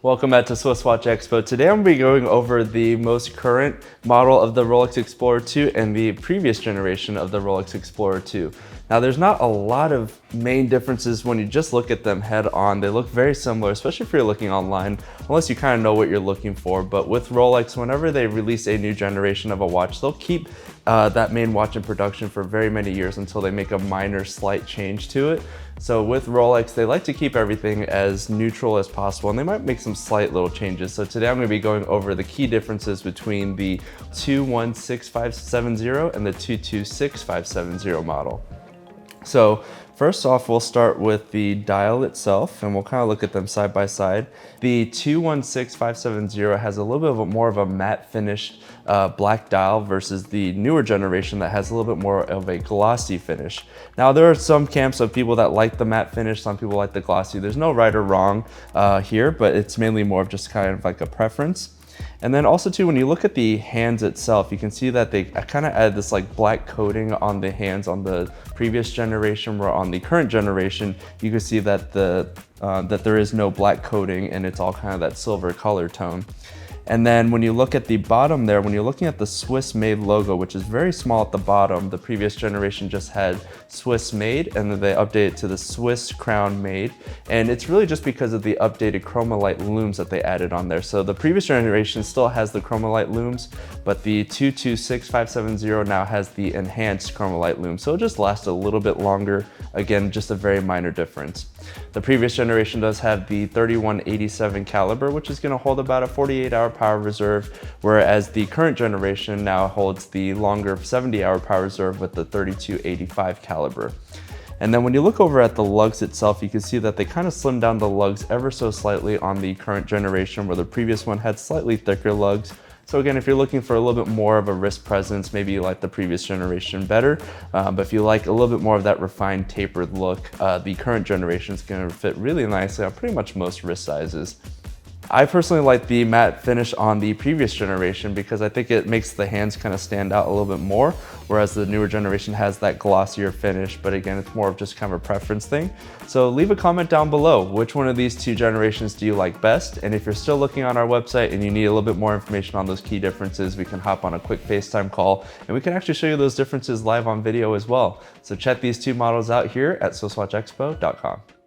Welcome back to Swiss Watch Expo. Today I'm going to be going over the most current model of the Rolex Explorer II and the previous generation of the Rolex Explorer II. Now there's not a lot of main differences when you just look at them head on. They look very similar, especially if you're looking online, unless you kind of know what you're looking for. But with Rolex, whenever they release a new generation of a watch, they'll keep that main watch in production for very many years until they make a minor slight change to it. So with Rolex, they like to keep everything as neutral as possible, and they might make some slight little changes. So today I'm going to be going over the key differences between the 216570 and the 226570 model. So first off, we'll start with the dial itself, and we'll kind of look at them side by side. The 216570 has a little bit more of a matte finished black dial versus the newer generation that has a little bit more of a glossy finish. Now there are some camps of people that like the matte finish, some people like the glossy. There's no right or wrong here, but it's mainly more of just kind of like a preference. And then also too, when you look at the hands itself, you can see that they kind of added this like black coating on the hands on the previous generation, where on the current generation, you can see that that there is no black coating and it's all kind of that silver color tone. And then when you look at the bottom there, when you're looking at the Swiss made logo, which is very small at the bottom, the previous generation just had Swiss made, and then they updated to the Swiss crown made. And it's really just because of the updated chromolite looms that they added on there. So the previous generation still has the chromolite looms, but the 226570 now has the enhanced chromolite looms. So it just lasts a little bit longer. Again, just a very minor difference. The previous generation does have the 3187 caliber, which is going to hold about a 48-hour power reserve, whereas the current generation now holds the longer 70-hour power reserve with the 3285 caliber. And then when you look over at the lugs itself, you can see that they kind of slimmed down the lugs ever so slightly on the current generation, where the previous one had slightly thicker lugs. So again, if you're looking for a little bit more of a wrist presence, maybe you like the previous generation better. But if you like a little bit more of that refined tapered look, the current generation is going to fit really nicely on pretty much most wrist sizes. I personally like the matte finish on the previous generation because I think it makes the hands kind of stand out a little bit more, whereas the newer generation has that glossier finish. But again, it's more of just kind of a preference thing. So leave a comment down below. Which one of these two generations do you like best? And if you're still looking on our website and you need a little bit more information on those key differences, we can hop on a quick FaceTime call and we can actually show you those differences live on video as well. So check these two models out here at SwissWatchExpo.com.